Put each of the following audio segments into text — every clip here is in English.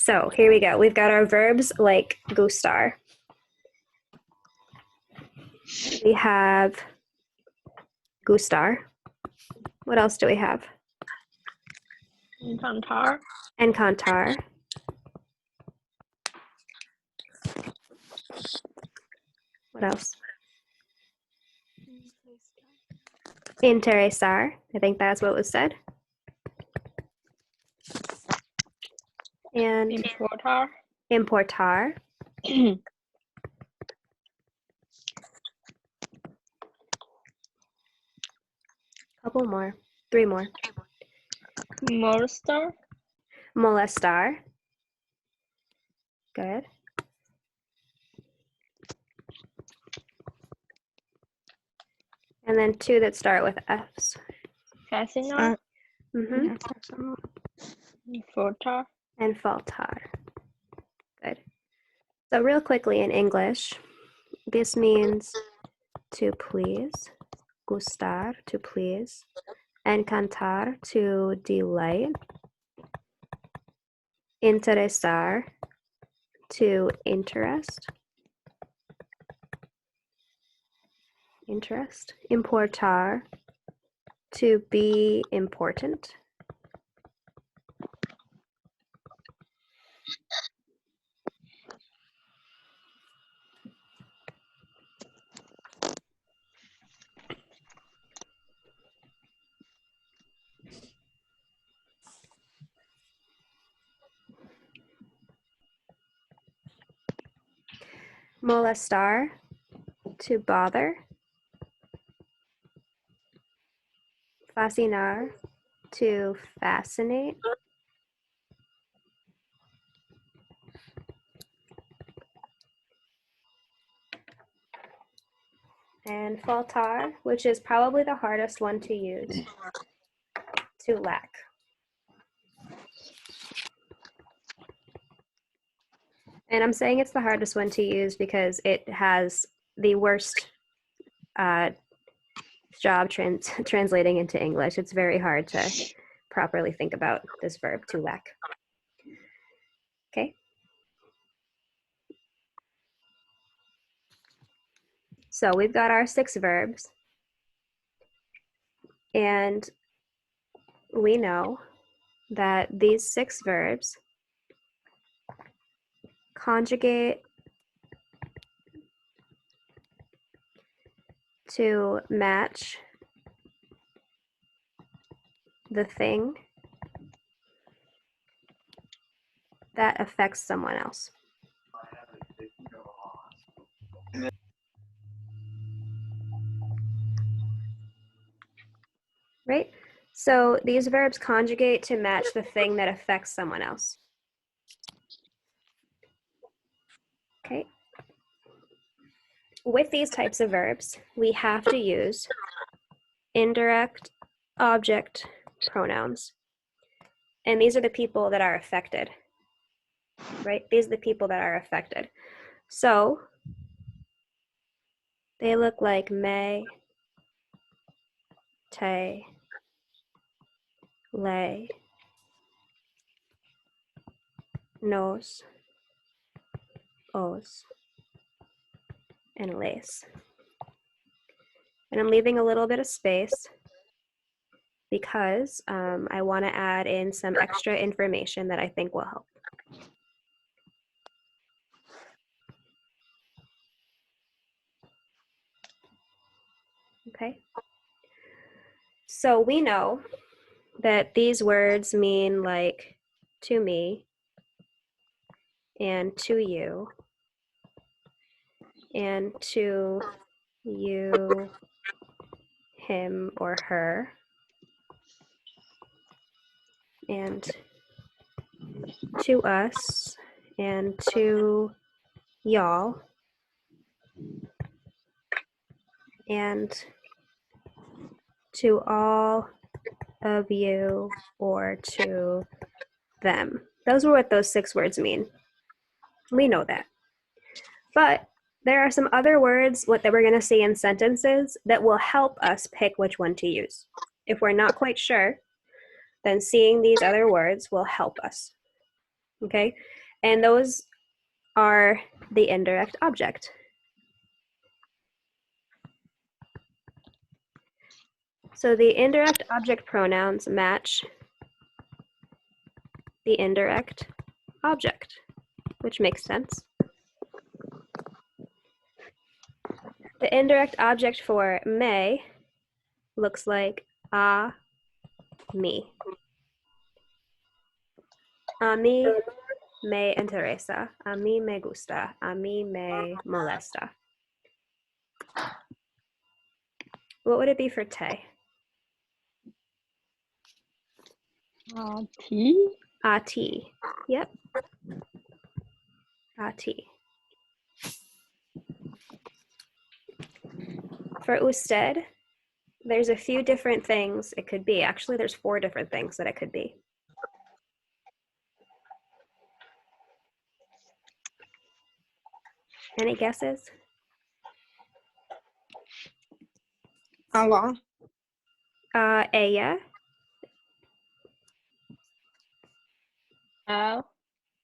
So here we go. We've got our verbs like gustar. We have gustar. What else do we have? Encantar. Encantar. What else? Interesar. I think that's what was said. And Importar. importar. Couple more. 3 more. Molestar. Molestar. Good. And then 2 that start with F's. Fascinar. Fortar. And faltar. Good. So real quickly in English, this means to please, gustar, to please, encantar, to delight, interesar, to interest, importar, to be important, molestar, to bother, fascinar, to fascinate, and faltar, which is probably the hardest one to use, to lack. And I'm saying it's the hardest one to use because it has the worst job translating into English. It's very hard to properly think about this verb, to lack. Okay. So we've got our 6 verbs. And we know that these 6 verbs conjugate to match the thing that affects someone else. Right? So these verbs conjugate to match the thing that affects someone else. Okay. With these types of verbs, we have to use indirect object pronouns. And these are the people that are affected, right? These are the people that are affected. So they look like me, te, le, nos, os, and les. And I'm leaving a little bit of space because I want to add in some extra information that I think will help. Okay. So we know that these words mean like to me and to you and to you, him or her, and to us and to y'all and to all of you or to them. Those are what those 6 words mean. We know that. But there are some other words that we're going to see in sentences that will help us pick which one to use. If we're not quite sure, then seeing these other words will help us. Okay, and those are the indirect object. So the indirect object pronouns match the indirect object, which makes sense. The indirect object for me looks like a mí. A mí me interesa. A mí me gusta. A mí me molesta. What would it be for te? T. A ti. Yep. A ti. For usted, there's a few different things it could be. Actually, there's 4 different things that it could be. Any guesses? Ella. Ella, L.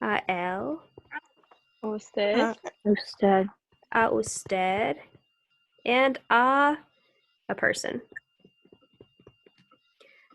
él, Usted. Usted. usted, and a person.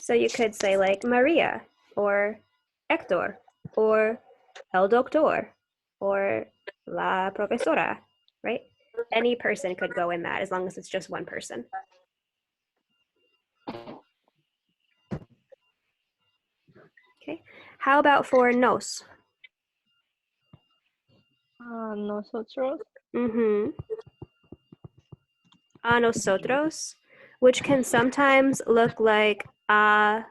So you could say like Maria, or Hector, or el doctor, or la profesora, right? Any person could go in that as long as it's just one person. Okay, how about for nos? Nosotros. A nosotros, which can sometimes look like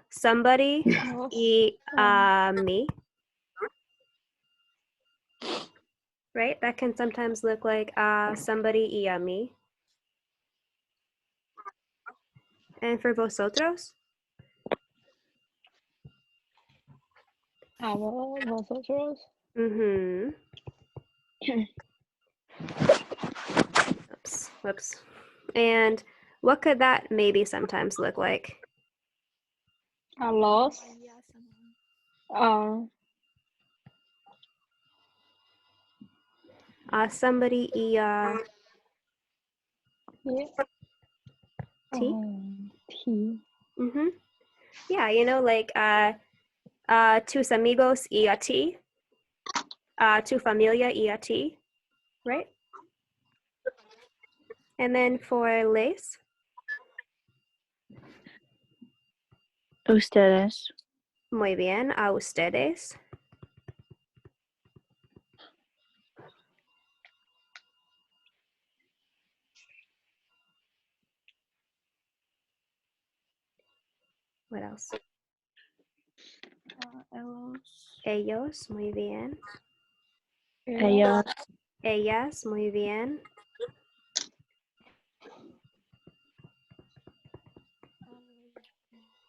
somebody Nos. y a me. Right? That can sometimes look like somebody y a mí. And for vosotros? Nosotros. Oops, whoops. And what could that maybe sometimes look like? Los. Somebody y ti? T. Yeah, you know, like tus amigos y a ti, tu familia y a ti, right? And then for les? Ustedes. Muy bien, a ustedes. What else? Ellos, muy bien. Ellas. Ellas, muy bien.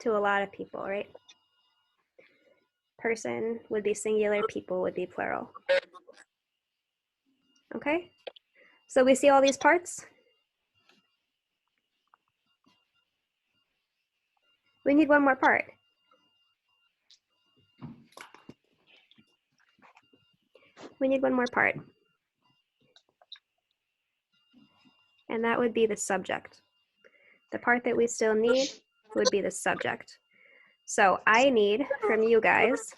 To a lot of people, right? Person would be singular, people would be plural. Okay, so we see all these parts. We need one more part. We need one more part. And that would be the subject. The part that we still need would be the subject. So I need from you guys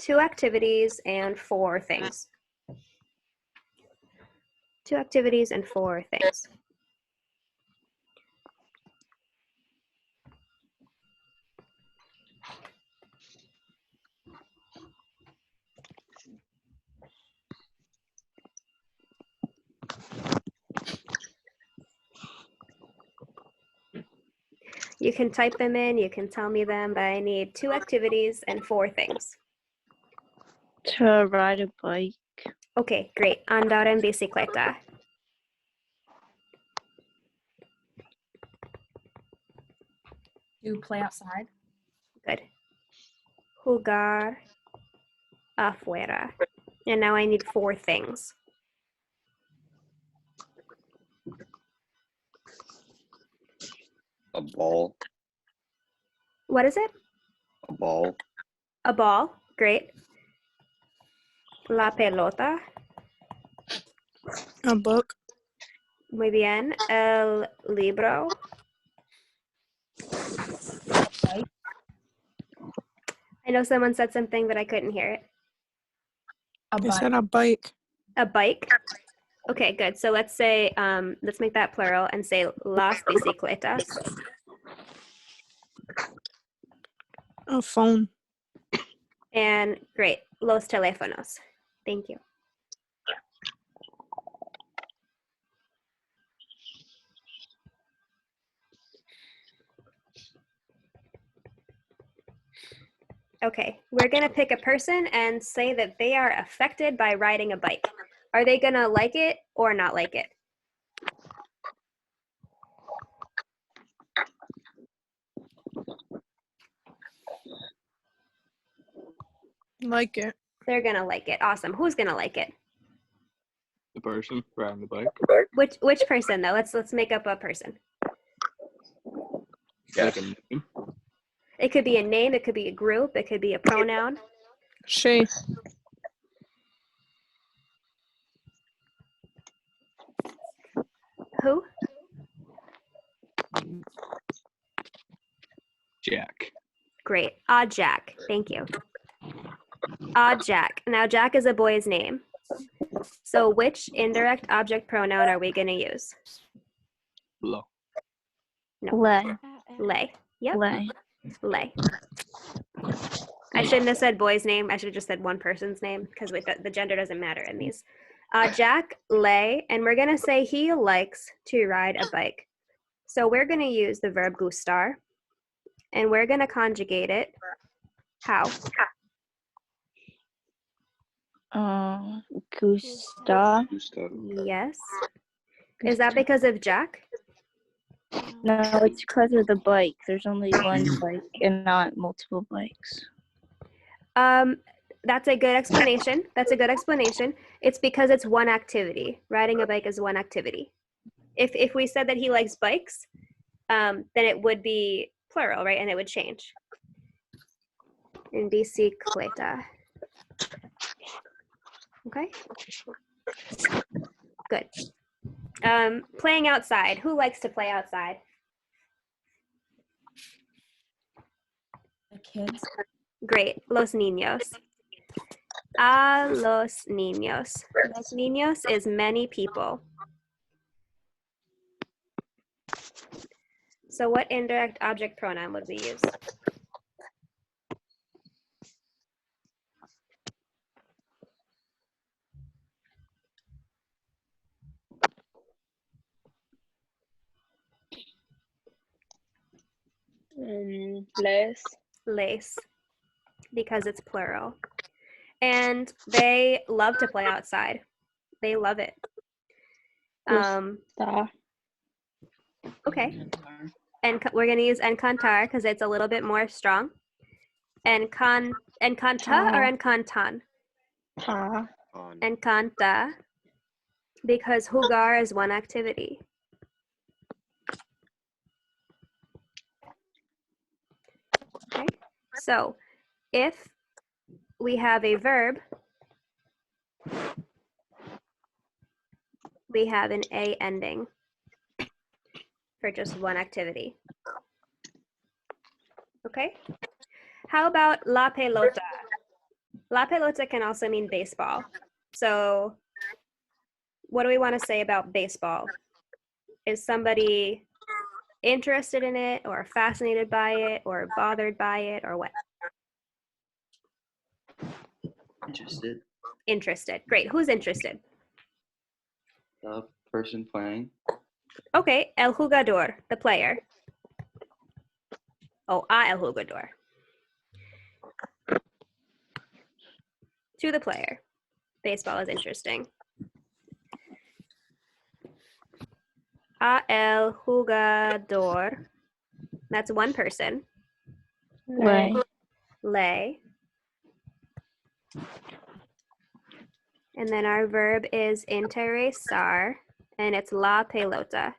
2 activities and 4 things. 2 activities and 4 things. You can type them in, you can tell me them, but I need 2 activities and 4 things. To ride a bike. Okay, great. Andar en bicicleta. To play outside. Good. Jugar afuera. And now I need 4 things. A ball. What is it? A ball. A ball. Great. La pelota. A book. Muy bien. El libro. I know someone said something, but I couldn't hear it. I said a bike. A bike. Okay, good. So let's say, let's make that plural and say las bicicletas. A phone. And great, los teléfonos. Thank you. Okay, we're gonna pick a person and say that they are affected by riding a bike. Are they gonna like it or not like it? Like it. They're gonna like it. Awesome. Who's gonna like it? The person riding the bike. Which person though? Let's make up a person. Like a name. It could be a name, it could be a group, it could be a pronoun. She. Who? Jack. Great. Odd Jack. Thank you. Odd Jack. Now Jack is a boy's name. So which indirect object pronoun are we gonna use? Low. Lay. Lay. Yep. Lay. Lay. I shouldn't have said boy's name. I should have just said one person's name because the gender doesn't matter in these. Jack lay, and we're gonna say he likes to ride a bike. So we're gonna use the verb gustar, and we're gonna conjugate it. How? Gusta. Yes. Is that because of Jack? No, it's because of the bike. There's only one bike and not multiple bikes. That's a good explanation. That's a good explanation. It's because it's one activity. Riding a bike is one activity. If we said that he likes bikes, then it would be plural, right? And it would change. In bicicleta. Okay. Good. Playing outside. Who likes to play outside? The kids. Great. Los niños. A los niños. Los niños is many people. So what indirect object pronoun would we use? Les. Les, because it's plural. And they love to play outside. They love it. Gusta. Okay. And we're going to use encantar because it's a little bit more strong. Encanta or encantan? Ta. Encanta, because jugar is one activity. Okay. So if we have a verb, we have an A ending for just one activity. Okay? How about la pelota? La pelota can also mean baseball. So what do we want to say about baseball? Is somebody interested in it or fascinated by it or bothered by it or what? Interested. Interested. Great. Who's interested? The person playing. Okay, el jugador, the player. Oh, el jugador. To the player. Baseball is interesting. A el jugador. That's one person. Lay. Lay. And then our verb is interesar, and it's la pelota.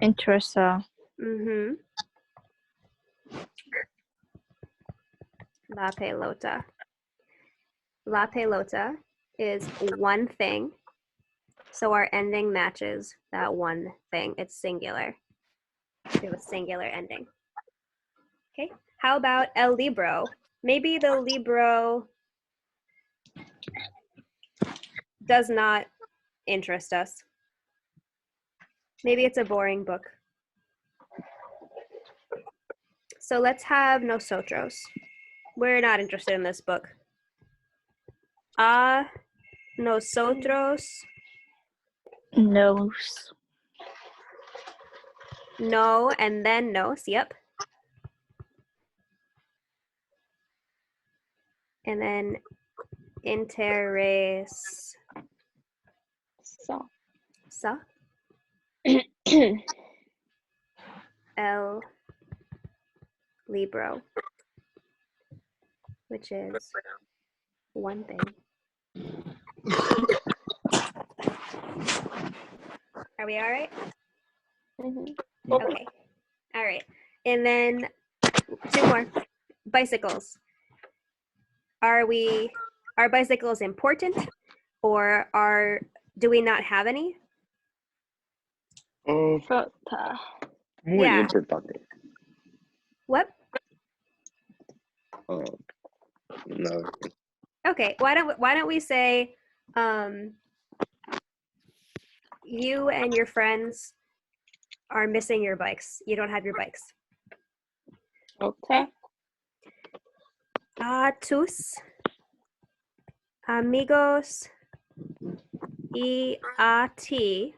Interesa. Mm-hmm. La pelota. La pelota is one thing. So our ending matches that one thing. It's singular. We have a singular ending. Okay. How about el libro? Maybe the libro does not interest us. Maybe it's a boring book. So let's have nosotros. We're not interested in this book. A nosotros Nose. no, and then nos, yep. And then interesa. So. El libro, which is one thing. Are we all right? Mhm. Okay. All right. And then two more. Bicycles. Are bicycles important, or do we not have any? Flota. Muy Yeah. importante. What? No. Okay. Why don't we say you and your friends are missing your bikes. You don't have your bikes. Okay. A tus amigos y a ti.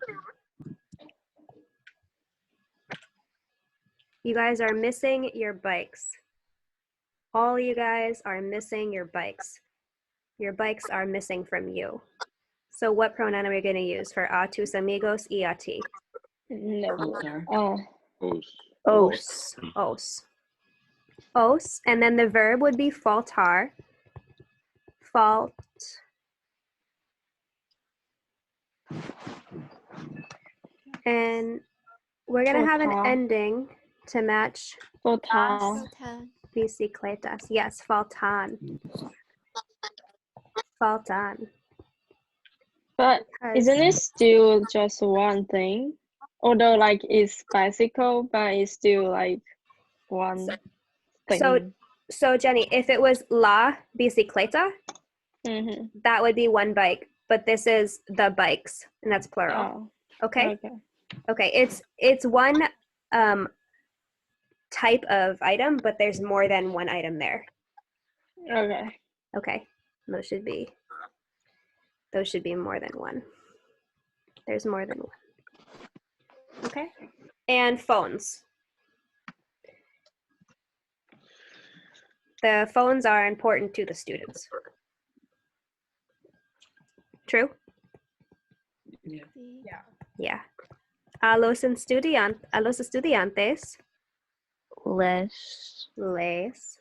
You guys are missing your bikes. All you guys are missing your bikes. Your bikes are missing from you. So what pronoun are we going to use for a tus amigos y a ti? No. Os. Os. Os. Os. And then the verb would be faltar. Fault. And we're going to have an Faltar. ending to match Flota. bicicletas. Yes, faltan. Faltan. But isn't it still just one thing? Although like it's bicycle, but it's still like one thing. So Jenny, if it was la bicicleta, Mhm. that would be one bike. But this is the bikes, and that's plural. Oh, Okay. okay. Okay. It's one type of item, but there's more than one item there. Okay. Okay. Those should be more than one. There's more than one. Okay. And phones. The phones are important to the students. True? Yeah. Yeah. A los estudiantes Les. les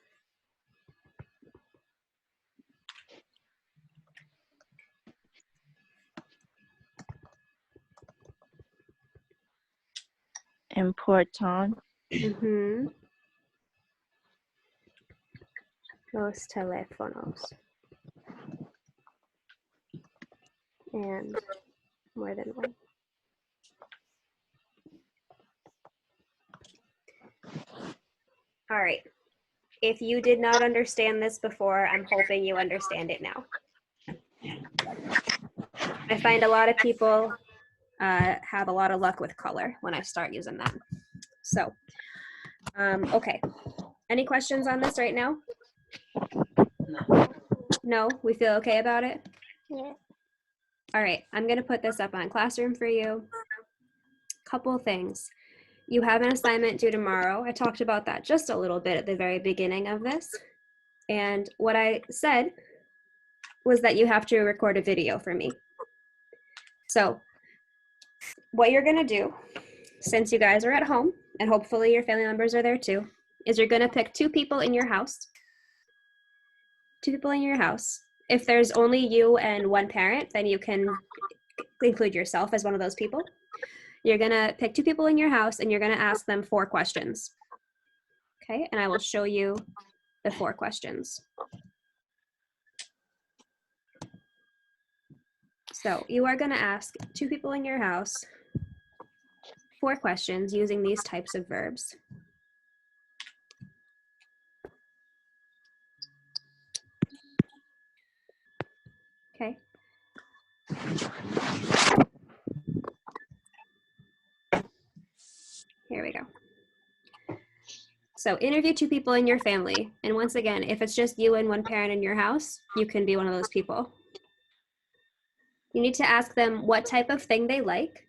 Important. los teléfonos. And more than one. All right. If you did not understand this before, I'm hoping you understand it now. I find a lot of people have a lot of luck with color when I start using that. So, okay. Any questions on this right now? No, we feel okay about it? Yeah. All right, I'm gonna put this up on Classroom for you. Couple things. You have an assignment due tomorrow. I talked about that just a little bit at the very beginning of this. And what I said was that you have to record a video for me. So what you're gonna do, since you guys are at home, and hopefully your family members are there too, is you're gonna pick two people in your house. Two people in your house. If there's only you and one parent, then you can include yourself as one of those people. You're gonna pick two people in your house and you're gonna ask them 4 questions. Okay, and I will show you the 4 questions. So you are going to ask 2 people in your house 4 questions using these types of verbs. Okay. Here we go. So interview 2 people in your family. And once again, if it's just you and one parent in your house, you can be one of those people. You need to ask them what type of thing they like.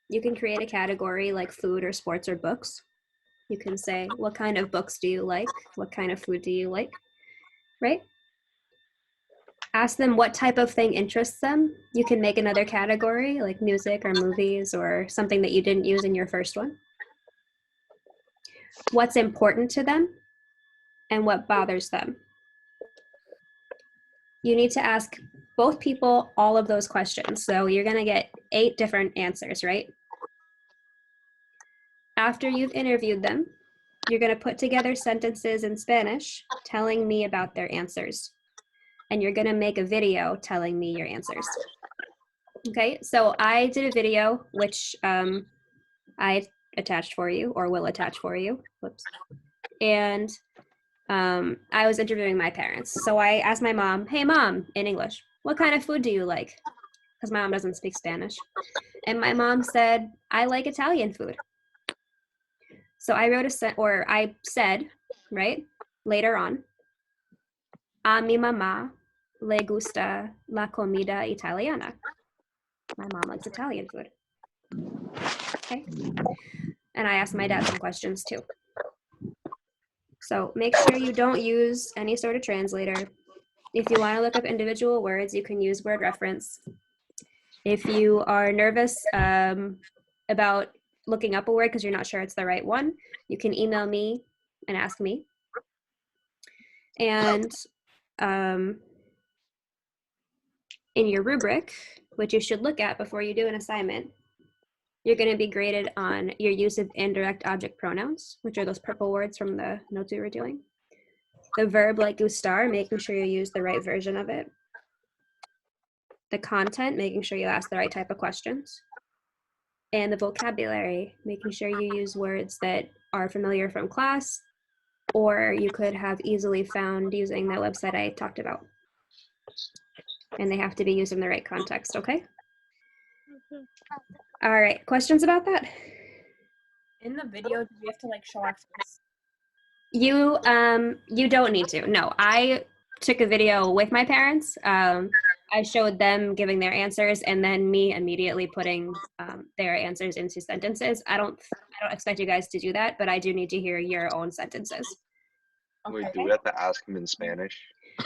You can create a category like food or sports or books. You can say, what kind of books do you like? What kind of food do you like? Right? Ask them what type of thing interests them. You can make another category like music or movies or something that you didn't use in your first one. What's important to them and what bothers them. You need to ask both people all of those questions. So you're going to get 8 different answers, right? After you've interviewed them, you're going to put together sentences in Spanish telling me about their answers. And you're going to make a video telling me your answers. Okay, so I did a video which I attached for you or will attach for you. Whoops. And I was interviewing my parents. So I asked my mom, hey mom, in English, what kind of food do you like? Because my mom doesn't speak Spanish. And my mom said, I like Italian food. So I wrote I said, right, later on, a mi mamá le gusta la comida italiana. My mom likes Italian food. Okay. And I asked my dad some questions too. So make sure you don't use any sort of translator. If you want to look up individual words, you can use word reference. If you are nervous about looking up a word because you're not sure it's the right one, you can email me and ask me. And in your rubric, which you should look at before you do an assignment, you're going to be graded on your use of indirect object pronouns, which are those purple words from the notes we were doing. The verb like gustar, making sure you use the right version of it. The content, making sure you ask the right type of questions. And the vocabulary, making sure you use words that are familiar from class or you could have easily found using that website I talked about. And they have to be used in the right context, okay? All right, questions about that? In the video, do we have to like show our face? You don't need to. No, I took a video with my parents. I showed them giving their answers and then me immediately putting their answers into sentences. I don't expect you guys to do that, but I do need to hear your own sentences. Wait, do we have to ask him in Spanish?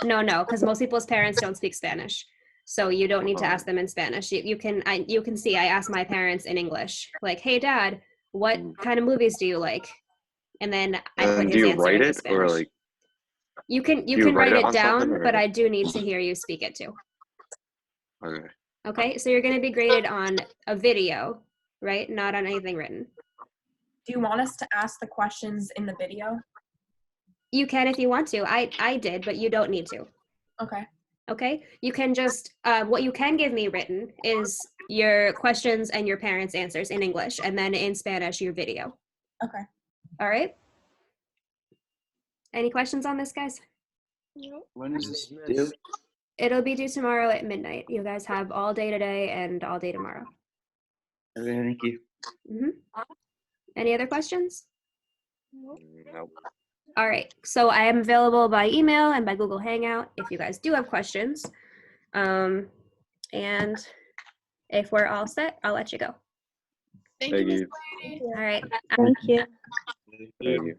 No, because most people's parents don't speak Spanish. So you don't need to ask them in Spanish. You can see I asked my parents in English, like, hey dad, what kind of movies do you like? And then I put his do you answer write into it Spanish. or like you can you write it on down, something, but or- I do need to hear you speak it too. Okay. Okay, so you're going to be graded on a video, right? Not on anything written. Do you want us to ask the questions in the video? You can if you want to. I did, but you don't need to. Okay. Okay, you can just, what you can give me written is your questions and your parents' answers in English, and then in Spanish, your video. Okay. All right? Any questions on this, guys? When is this due? It'll be due tomorrow at midnight. You guys have all day today and all day tomorrow. Okay, thank you. Any other questions? No. All right, so I am available by email and by Google Hangout if you guys do have questions. And if we're all set, I'll let you go. Thank you. All right. Thank you. Thank you.